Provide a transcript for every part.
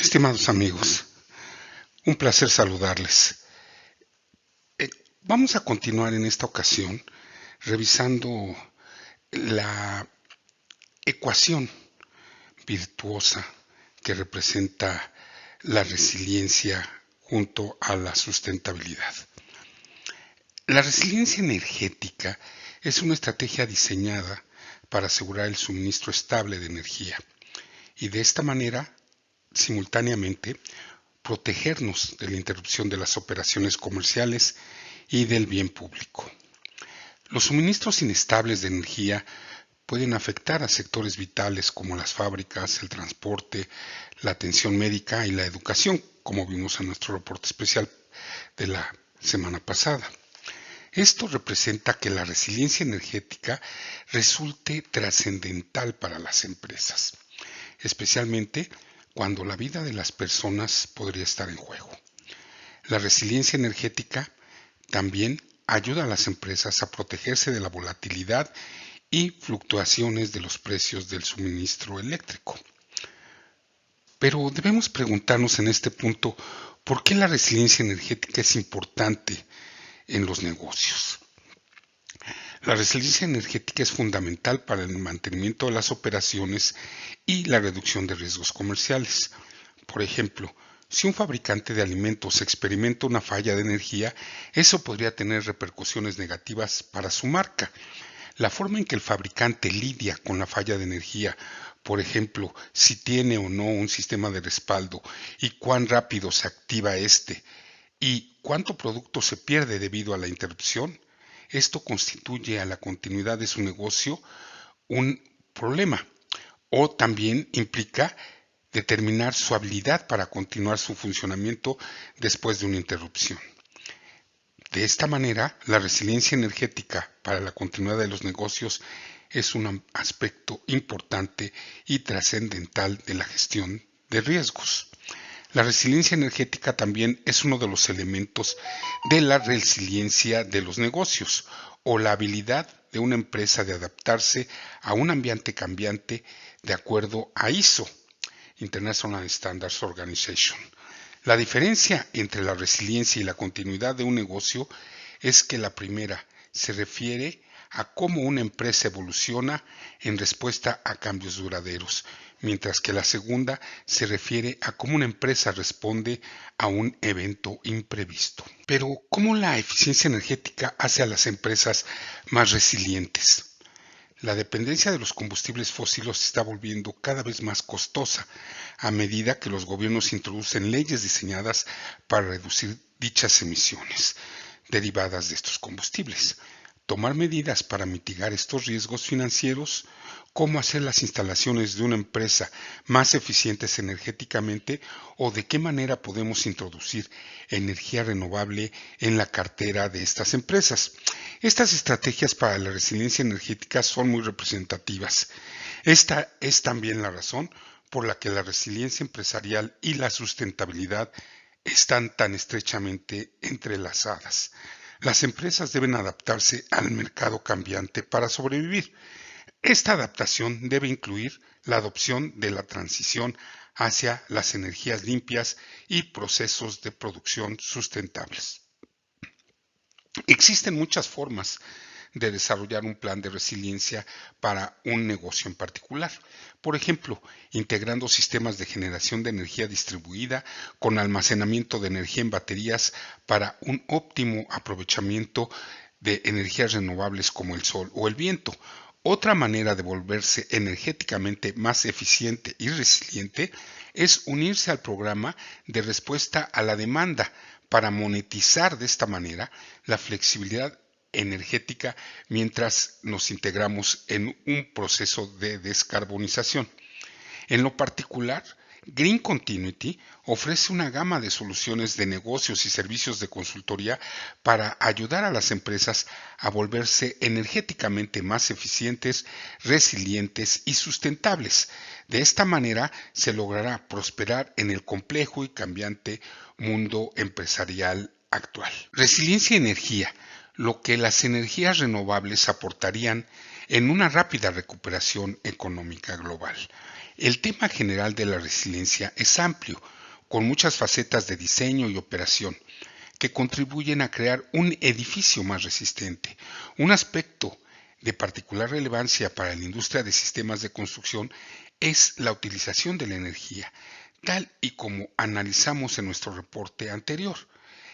Estimados amigos, un placer saludarles. Vamos a continuar en esta ocasión revisando la ecuación virtuosa que representa la resiliencia junto a la sustentabilidad. La resiliencia energética es una estrategia diseñada para asegurar el suministro estable de energía y de esta manera, simultáneamente, protegernos de la interrupción de las operaciones comerciales y del bien público. Los suministros inestables de energía pueden afectar a sectores vitales como las fábricas, el transporte, la atención médica y la educación, como vimos en nuestro reporte especial de la semana pasada. Esto representa que la resiliencia energética resulte trascendental para las empresas, especialmente cuando la vida de las personas podría estar en juego. La resiliencia energética también ayuda a las empresas a protegerse de la volatilidad y fluctuaciones de los precios del suministro eléctrico. Pero debemos preguntarnos en este punto, ¿por qué la resiliencia energética es importante en los negocios? La resiliencia energética es fundamental para el mantenimiento de las operaciones y la reducción de riesgos comerciales. Por ejemplo, si un fabricante de alimentos experimenta una falla de energía, eso podría tener repercusiones negativas para su marca. La forma en que el fabricante lidia con la falla de energía, por ejemplo, si tiene o no un sistema de respaldo y cuán rápido se activa este y cuánto producto se pierde debido a la interrupción, esto constituye a la continuidad de su negocio un problema o también implica determinar su habilidad para continuar su funcionamiento después de una interrupción. De esta manera, la resiliencia energética para la continuidad de los negocios es un aspecto importante y trascendental de la gestión de riesgos. La resiliencia energética también es uno de los elementos de la resiliencia de los negocios o la habilidad de una empresa de adaptarse a un ambiente cambiante de acuerdo a ISO, International Standards Organization. La diferencia entre la resiliencia y la continuidad de un negocio es que la primera se refiere a cómo una empresa evoluciona en respuesta a cambios duraderos, mientras que la segunda se refiere a cómo una empresa responde a un evento imprevisto. Pero, ¿cómo la eficiencia energética hace a las empresas más resilientes? La dependencia de los combustibles fósiles se está volviendo cada vez más costosa a medida que los gobiernos introducen leyes diseñadas para reducir dichas emisiones derivadas de estos combustibles. Tomar medidas para mitigar estos riesgos financieros, cómo hacer las instalaciones de una empresa más eficientes energéticamente o de qué manera podemos introducir energía renovable en la cartera de estas empresas. Estas estrategias para la resiliencia energética son muy representativas. Esta es también la razón por la que la resiliencia empresarial y la sustentabilidad están tan estrechamente entrelazadas. Las empresas deben adaptarse al mercado cambiante para sobrevivir. Esta adaptación debe incluir la adopción de la transición hacia las energías limpias y procesos de producción sustentables. Existen muchas formas de desarrollar un plan de resiliencia para un negocio en particular. Por ejemplo, integrando sistemas de generación de energía distribuida con almacenamiento de energía en baterías para un óptimo aprovechamiento de energías renovables como el sol o el viento. Otra manera de volverse energéticamente más eficiente y resiliente es unirse al programa de respuesta a la demanda para monetizar de esta manera la flexibilidad energética mientras nos integramos en un proceso de descarbonización. En lo particular, Green Continuity ofrece una gama de soluciones de negocios y servicios de consultoría para ayudar a las empresas a volverse energéticamente más eficientes, resilientes y sustentables. De esta manera se logrará prosperar en el complejo y cambiante mundo empresarial actual. Resiliencia y energía, lo que las energías renovables aportarían en una rápida recuperación económica global. El tema general de la resiliencia es amplio, con muchas facetas de diseño y operación que contribuyen a crear un edificio más resistente. Un aspecto de particular relevancia para la industria de sistemas de construcción es la utilización de la energía, tal y como analizamos en nuestro reporte anterior.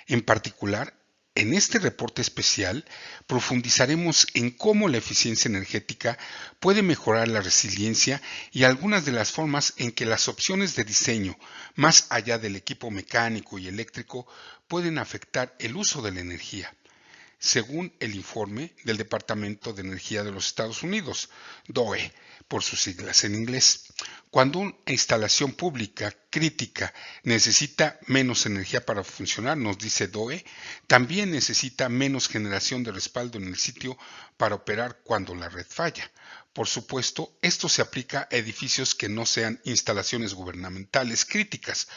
En particular, en este reporte especial profundizaremos en cómo la eficiencia energética puede mejorar la resiliencia y algunas de las formas en que las opciones de diseño, más allá del equipo mecánico y eléctrico, pueden afectar el uso de la energía. Según el informe del Departamento de Energía de los Estados Unidos, DOE, por sus siglas en inglés, cuando una instalación pública crítica necesita menos energía para funcionar, nos dice DOE, también necesita menos generación de respaldo en el sitio para operar cuando la red falla. Por supuesto, esto se aplica a edificios que no sean instalaciones gubernamentales críticas.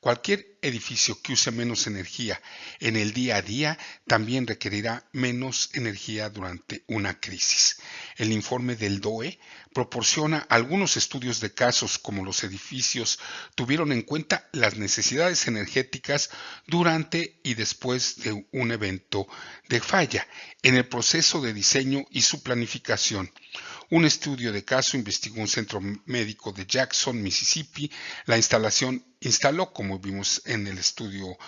Cualquier edificio que use menos energía en el día a día también requerirá menos energía durante una crisis. El informe del DOE proporciona algunos estudios de casos como los edificios tuvieron en cuenta las necesidades energéticas durante y después de un evento de falla en el proceso de diseño y su planificación. Un estudio de caso investigó un centro médico de Jackson, Mississippi. La instalación instaló, como vimos en el estudio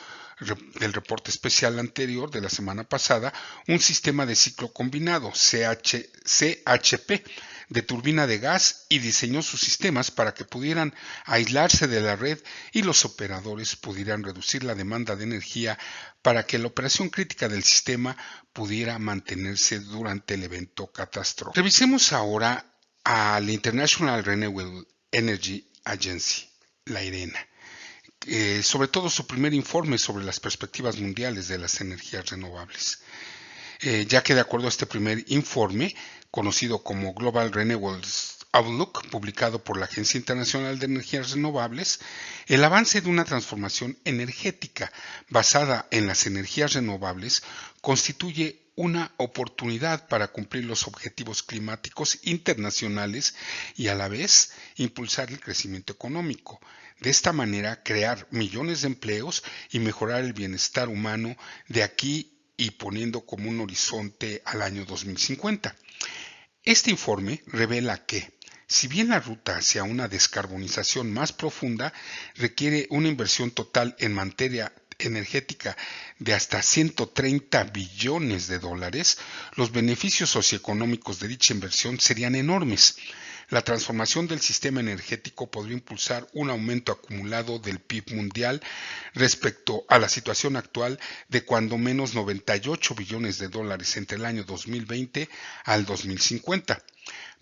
del reporte especial anterior de la semana pasada, un sistema de ciclo combinado, CHP, de turbina de gas y diseñó sus sistemas para que pudieran aislarse de la red y los operadores pudieran reducir la demanda de energía para que la operación crítica del sistema pudiera mantenerse durante el evento catastrófico. Revisemos ahora a la International Renewable Energy Agency, la IRENA. Sobre todo su primer informe sobre las perspectivas mundiales de las energías renovables, ya que de acuerdo a este primer informe, conocido como Global Renewables Outlook, publicado por la Agencia Internacional de Energías Renovables, el avance de una transformación energética basada en las energías renovables constituye una oportunidad para cumplir los objetivos climáticos internacionales y a la vez impulsar el crecimiento económico. De esta manera, crear millones de empleos y mejorar el bienestar humano de aquí y poniendo como un horizonte al año 2050. Este informe revela que, si bien la ruta hacia una descarbonización más profunda requiere una inversión total en materia energética de hasta 130 billones de dólares, los beneficios socioeconómicos de dicha inversión serían enormes. La transformación del sistema energético podría impulsar un aumento acumulado del PIB mundial respecto a la situación actual de cuando menos 98 billones de dólares entre el año 2020 al 2050.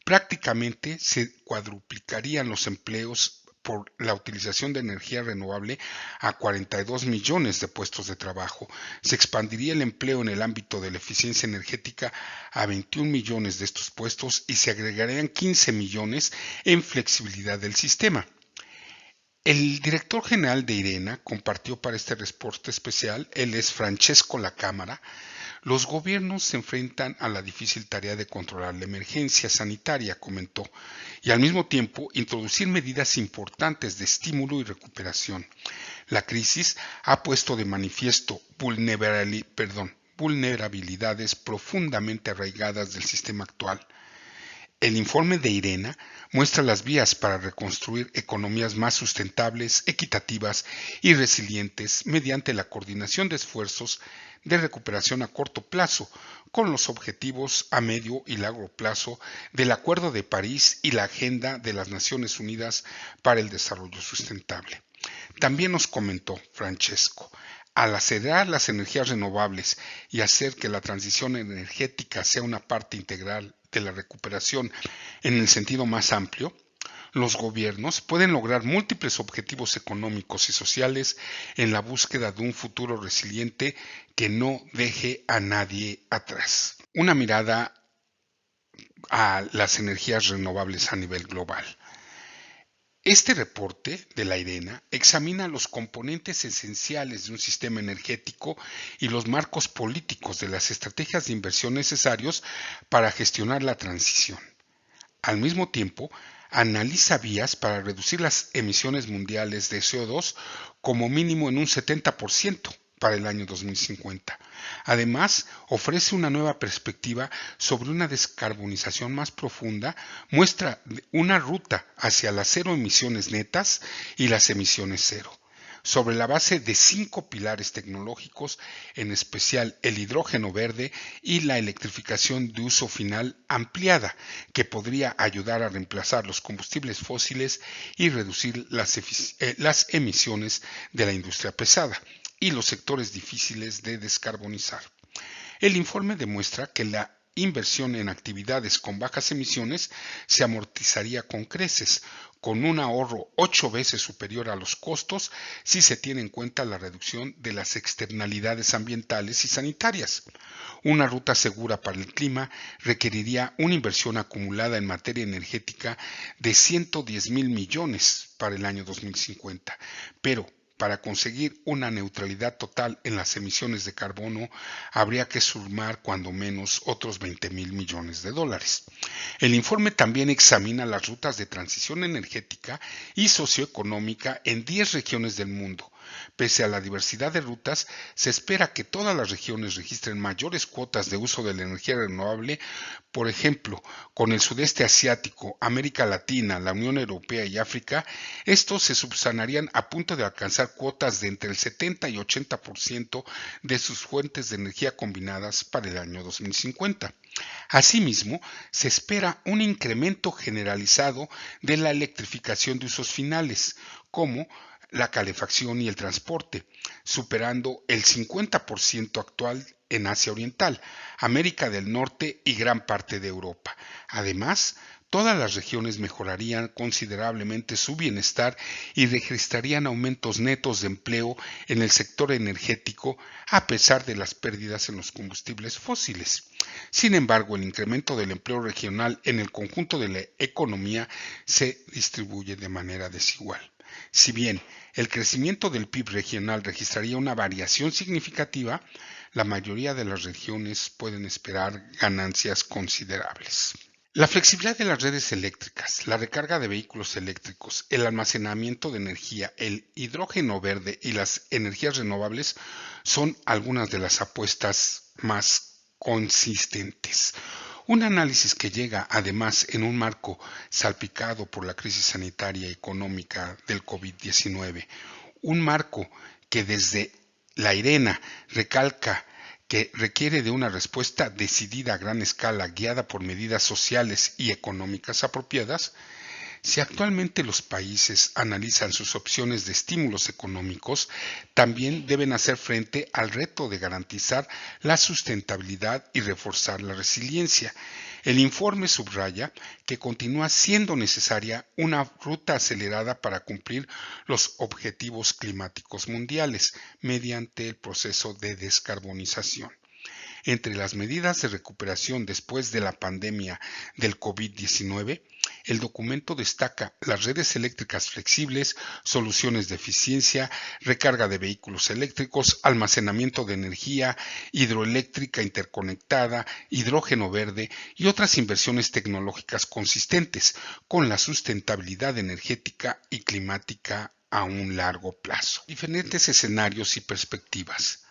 Prácticamente se cuadruplicarían los empleos por la utilización de energía renovable a 42 millones de puestos de trabajo. Se expandiría el empleo en el ámbito de la eficiencia energética a 21 millones de estos puestos y se agregarían 15 millones en flexibilidad del sistema. El director general de IRENA compartió para este reporte especial, él es Francesco Lacámara. Los gobiernos se enfrentan a la difícil tarea de controlar la emergencia sanitaria, comentó, y al mismo tiempo introducir medidas importantes de estímulo y recuperación. La crisis ha puesto de manifiesto vulnerabilidades profundamente arraigadas del sistema actual. El informe de IRENA muestra las vías para reconstruir economías más sustentables, equitativas y resilientes mediante la coordinación de esfuerzos de recuperación a corto plazo con los objetivos a medio y largo plazo del Acuerdo de París y la Agenda de las Naciones Unidas para el Desarrollo Sustentable. También nos comentó Francesco, al acelerar las energías renovables y hacer que la transición energética sea una parte integral de la recuperación en el sentido más amplio, los gobiernos pueden lograr múltiples objetivos económicos y sociales en la búsqueda de un futuro resiliente que no deje a nadie atrás. Una mirada a las energías renovables a nivel global. Este reporte de la IRENA examina los componentes esenciales de un sistema energético y los marcos políticos de las estrategias de inversión necesarios para gestionar la transición. Al mismo tiempo, analiza vías para reducir las emisiones mundiales de CO2 como mínimo en un 70% para el año 2050. Además, ofrece una nueva perspectiva sobre una descarbonización más profunda, muestra una ruta hacia las cero emisiones netas y las emisiones cero, sobre la base de 5 pilares tecnológicos, en especial el hidrógeno verde y la electrificación de uso final ampliada, que podría ayudar a reemplazar los combustibles fósiles y reducir las emisiones de la industria pesada y los sectores difíciles de descarbonizar. El informe demuestra que la inversión en actividades con bajas emisiones se amortizaría con creces, con un ahorro 8 veces superior a los costos si se tiene en cuenta la reducción de las externalidades ambientales y sanitarias. Una ruta segura para el clima requeriría una inversión acumulada en materia energética de 110,000 millones para el año 2050, pero para conseguir una neutralidad total en las emisiones de carbono, habría que sumar cuando menos otros 20,000 millones de dólares. El informe también examina las rutas de transición energética y socioeconómica en 10 regiones del mundo. Pese a la diversidad de rutas, se espera que todas las regiones registren mayores cuotas de uso de la energía renovable. Por ejemplo, con el sudeste asiático, América Latina, la Unión Europea y África, estos se subsanarían a punto de alcanzar cuotas de entre el 70 y 80% de sus fuentes de energía combinadas para el año 2050. Asimismo, se espera un incremento generalizado de la electrificación de usos finales, como la calefacción y el transporte, superando el 50% actual en Asia Oriental, América del Norte y gran parte de Europa. Además, todas las regiones mejorarían considerablemente su bienestar y registrarían aumentos netos de empleo en el sector energético a pesar de las pérdidas en los combustibles fósiles. Sin embargo, el incremento del empleo regional en el conjunto de la economía se distribuye de manera desigual. Si bien el crecimiento del PIB regional registraría una variación significativa, la mayoría de las regiones pueden esperar ganancias considerables. La flexibilidad de las redes eléctricas, la recarga de vehículos eléctricos, el almacenamiento de energía, el hidrógeno verde y las energías renovables son algunas de las apuestas más consistentes. Un análisis que llega además en un marco salpicado por la crisis sanitaria y económica del COVID-19, un marco que desde la IRENA recalca que requiere de una respuesta decidida a gran escala, guiada por medidas sociales y económicas apropiadas. Si actualmente los países analizan sus opciones de estímulos económicos, también deben hacer frente al reto de garantizar la sustentabilidad y reforzar la resiliencia. El informe subraya que continúa siendo necesaria una ruta acelerada para cumplir los objetivos climáticos mundiales mediante el proceso de descarbonización. Entre las medidas de recuperación después de la pandemia del COVID-19, el documento destaca las redes eléctricas flexibles, soluciones de eficiencia, recarga de vehículos eléctricos, almacenamiento de energía, hidroeléctrica interconectada, hidrógeno verde y otras inversiones tecnológicas consistentes con la sustentabilidad energética y climática a un largo plazo. Diferentes escenarios y perspectivas.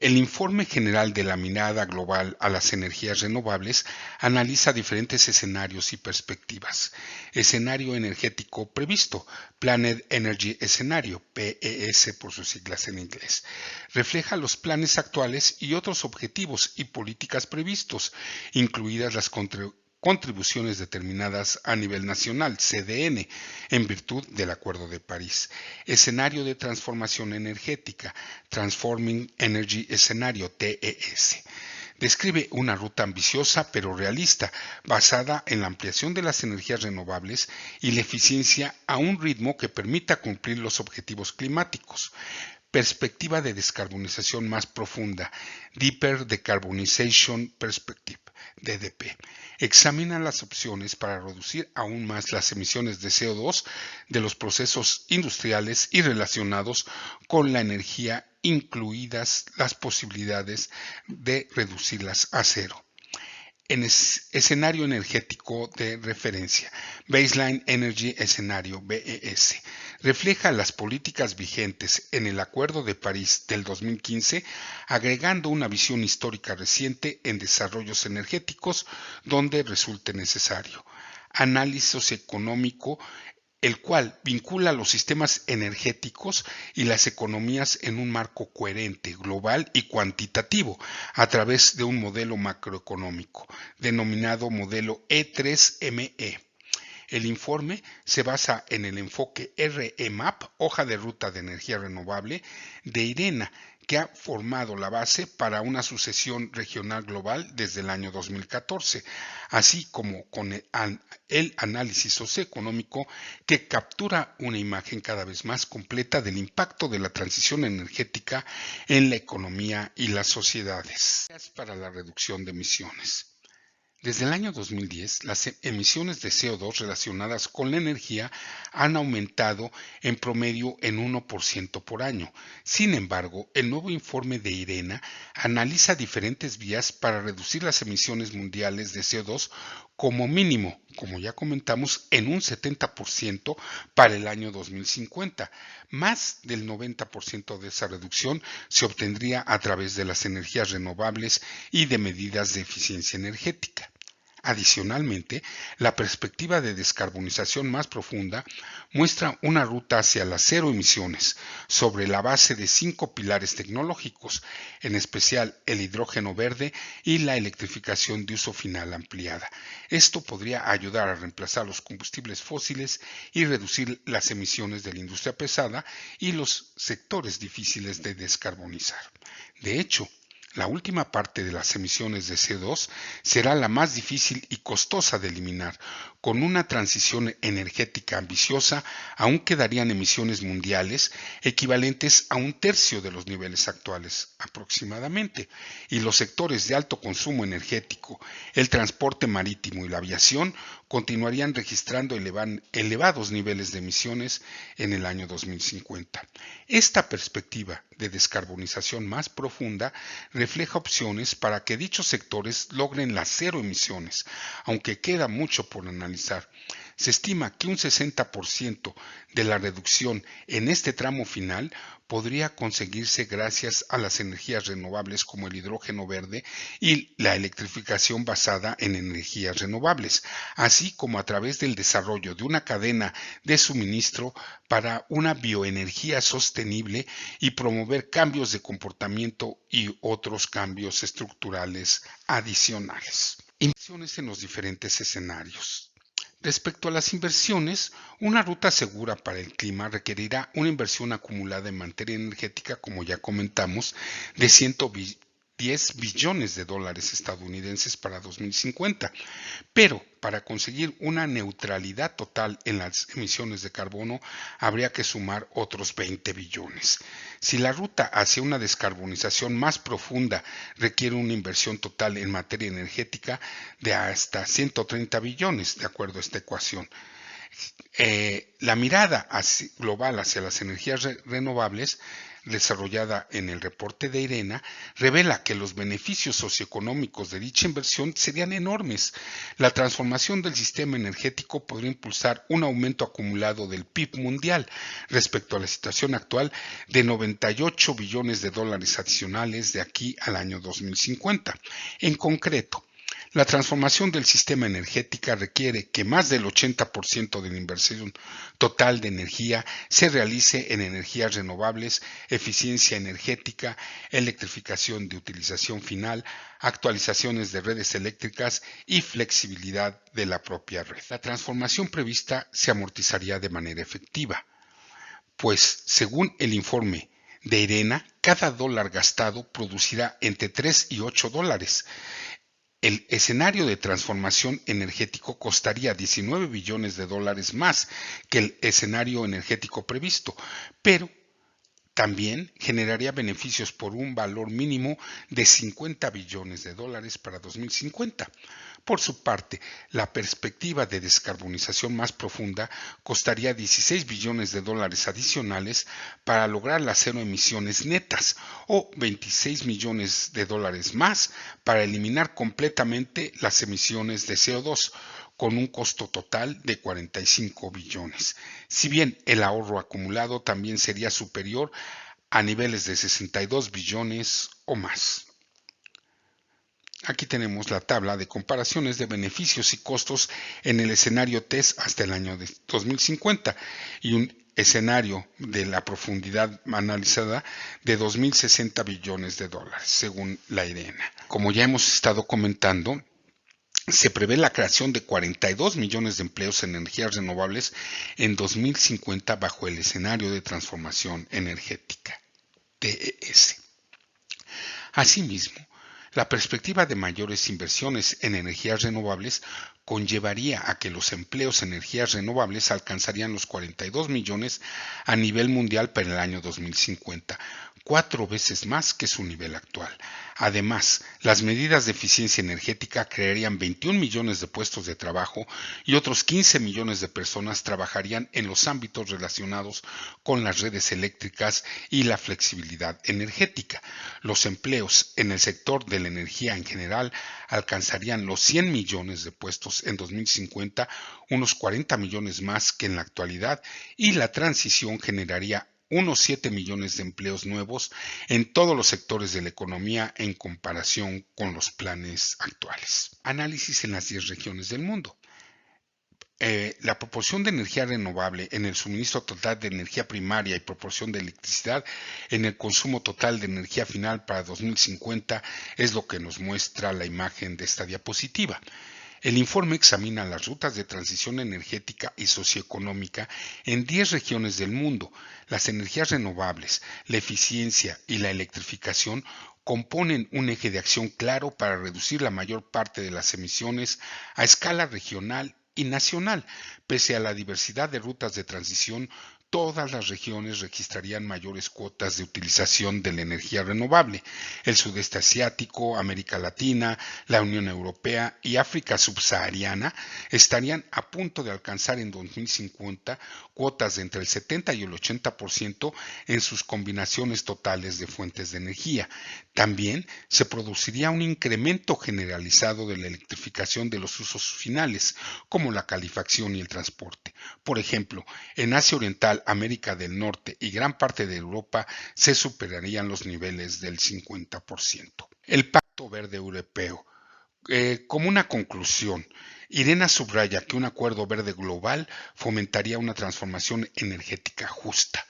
El Informe General de la Mirada Global a las Energías Renovables analiza diferentes escenarios y perspectivas. Escenario energético previsto, Planet Energy Scenario, PES por sus siglas en inglés. Refleja los planes actuales y otros objetivos y políticas previstos, incluidas las contribuciones determinadas a nivel nacional, CDN, en virtud del Acuerdo de París. Escenario de transformación energética, Transforming Energy Scenario, TES. Describe una ruta ambiciosa pero realista, basada en la ampliación de las energías renovables y la eficiencia a un ritmo que permita cumplir los objetivos climáticos. Perspectiva de descarbonización más profunda, Deeper Decarbonization Perspective, DDP. Examina las opciones para reducir aún más las emisiones de CO2 de los procesos industriales y relacionados con la energía, incluidas las posibilidades de reducirlas a cero. escenario energético de referencia, Baseline Energy Escenario BES, refleja las políticas vigentes en el Acuerdo de París del 2015, agregando una visión histórica reciente en desarrollos energéticos donde resulte necesario. Análisis socioeconómico, el cual vincula los sistemas energéticos y las economías en un marco coherente, global y cuantitativo, a través de un modelo macroeconómico, denominado modelo E3ME. El informe se basa en el enfoque REMAP, hoja de ruta de energía renovable, de IRENA, que ha formado la base para una sucesión regional global desde el año 2014, así como con el análisis socioeconómico que captura una imagen cada vez más completa del impacto de la transición energética en la economía y las sociedades. Para la reducción de emisiones. Desde el año 2010, las emisiones de CO2 relacionadas con la energía han aumentado en promedio en 1% por año. Sin embargo, el nuevo informe de IRENA analiza diferentes vías para reducir las emisiones mundiales de CO2 como mínimo, como ya comentamos, en un 70% para el año 2050. Más del 90% de esa reducción se obtendría a través de las energías renovables y de medidas de eficiencia energética. Adicionalmente, la perspectiva de descarbonización más profunda muestra una ruta hacia las cero emisiones sobre la base de 5 pilares tecnológicos, en especial el hidrógeno verde y la electrificación de uso final ampliada. Esto podría ayudar a reemplazar los combustibles fósiles y reducir las emisiones de la industria pesada y los sectores difíciles de descarbonizar. De hecho, la última parte de las emisiones de CO2 será la más difícil y costosa de eliminar. Con una transición energética ambiciosa, aún quedarían emisiones mundiales equivalentes a 1/3 de los niveles actuales, aproximadamente, y los sectores de alto consumo energético, el transporte marítimo y la aviación continuarían registrando elevados niveles de emisiones en el año 2050. Esta perspectiva de descarbonización más profunda refleja opciones para que dichos sectores logren las cero emisiones, aunque queda mucho por analizar. Se estima que un 60% de la reducción en este tramo final podría conseguirse gracias a las energías renovables como el hidrógeno verde y la electrificación basada en energías renovables, así como a través del desarrollo de una cadena de suministro para una bioenergía sostenible y promover cambios de comportamiento y otros cambios estructurales adicionales. Inversiones en los diferentes escenarios. Respecto a las inversiones, una ruta segura para el clima requerirá una inversión acumulada en materia energética, como ya comentamos, de 110 billones de dólares estadounidenses para 2050. Pero para conseguir una neutralidad total en las emisiones de carbono, habría que sumar otros 20 billones. Si la ruta hacia una descarbonización más profunda requiere una inversión total en materia energética de hasta 130 billones, de acuerdo a esta ecuación. La mirada global hacia las energías renovables, desarrollada en el reporte de IRENA, revela que los beneficios socioeconómicos de dicha inversión serían enormes. La transformación del sistema energético podría impulsar un aumento acumulado del PIB mundial respecto a la situación actual de 98 billones de dólares adicionales de aquí al año 2050. En concreto, la transformación del sistema energético requiere que más del 80% de la inversión total de energía se realice en energías renovables, eficiencia energética, electrificación de utilización final, actualizaciones de redes eléctricas y flexibilidad de la propia red. La transformación prevista se amortizaría de manera efectiva, pues según el informe de IRENA, cada dólar gastado producirá entre 3 y 8 dólares. El escenario de transformación energético costaría 19 billones de dólares más que el escenario energético previsto, pero también generaría beneficios por un valor mínimo de 50 billones de dólares para 2050. Por su parte, la perspectiva de descarbonización más profunda costaría 16 billones de dólares adicionales para lograr las cero emisiones netas o 26 millones de dólares más para eliminar completamente las emisiones de CO2 con un costo total de 45 billones. Si bien el ahorro acumulado también sería superior a niveles de 62 billones o más. Aquí tenemos la tabla de comparaciones de beneficios y costos en el escenario TESS hasta el año 2050 y un escenario de la profundidad analizada de 2.060 billones de dólares, según la IRENA. Como ya hemos estado comentando, se prevé la creación de 42 millones de empleos en energías renovables en 2050 bajo el escenario de transformación energética, TES. Asimismo, la perspectiva de mayores inversiones en energías renovables conllevaría a que los empleos en energías renovables alcanzarían los 42 millones a nivel mundial para el año 2050, 4 veces más que su nivel actual. Además, las medidas de eficiencia energética crearían 21 millones de puestos de trabajo y otros 15 millones de personas trabajarían en los ámbitos relacionados con las redes eléctricas y la flexibilidad energética. Los empleos en el sector de la energía en general alcanzarían los 100 millones de puestos en 2050, unos 40 millones más que en la actualidad, y la transición generaría unos 7 millones de empleos nuevos en todos los sectores de la economía en comparación con los planes actuales. Análisis en las 10 regiones del mundo. La proporción de energía renovable en el suministro total de energía primaria y proporción de electricidad en el consumo total de energía final para 2050 es lo que nos muestra la imagen de esta diapositiva. El informe examina las rutas de transición energética y socioeconómica en 10 regiones del mundo. Las energías renovables, la eficiencia y la electrificación componen un eje de acción claro para reducir la mayor parte de las emisiones a escala regional y nacional. Pese a la diversidad de rutas de transición, todas las regiones registrarían mayores cuotas de utilización de la energía renovable. El sudeste asiático, América Latina, la Unión Europea y África subsahariana estarían a punto de alcanzar en 2050 cuotas de entre el 70 y el 80% en sus combinaciones totales de fuentes de energía. También se produciría un incremento generalizado de la electrificación de los usos finales, como la calefacción y el transporte. Por ejemplo, en Asia Oriental, América del Norte y gran parte de Europa se superarían los niveles del 50%. El Pacto Verde Europeo. Como una conclusión, IRENA subraya que un acuerdo verde global fomentaría una transformación energética justa.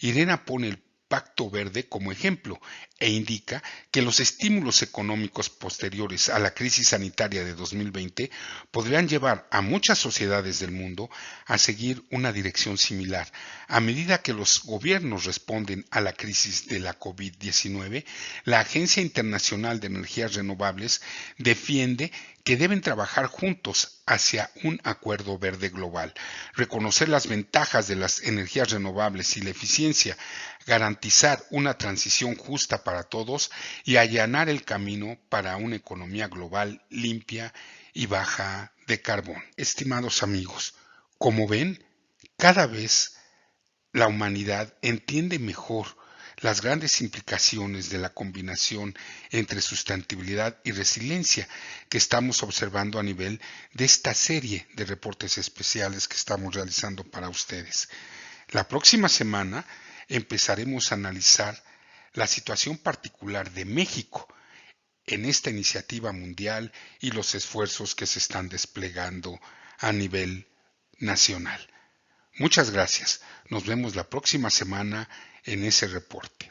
IRENA pone el Pacto Verde como ejemplo e indica que los estímulos económicos posteriores a la crisis sanitaria de 2020 podrían llevar a muchas sociedades del mundo a seguir una dirección similar. A medida que los gobiernos responden a la crisis de la COVID-19, la Agencia Internacional de Energías Renovables defiende que deben trabajar juntos hacia un acuerdo verde global, reconocer las ventajas de las energías renovables y la eficiencia, garantizar una transición justa para todos y allanar el camino para una economía global limpia y baja de carbón. Estimados amigos, como ven, cada vez la humanidad entiende mejor las grandes implicaciones de la combinación entre sustentabilidad y resiliencia que estamos observando a nivel de esta serie de reportes especiales que estamos realizando para ustedes. La próxima semana empezaremos a analizar la situación particular de México en esta iniciativa mundial y los esfuerzos que se están desplegando a nivel nacional. Muchas gracias. Nos vemos la próxima semana en ese reporte.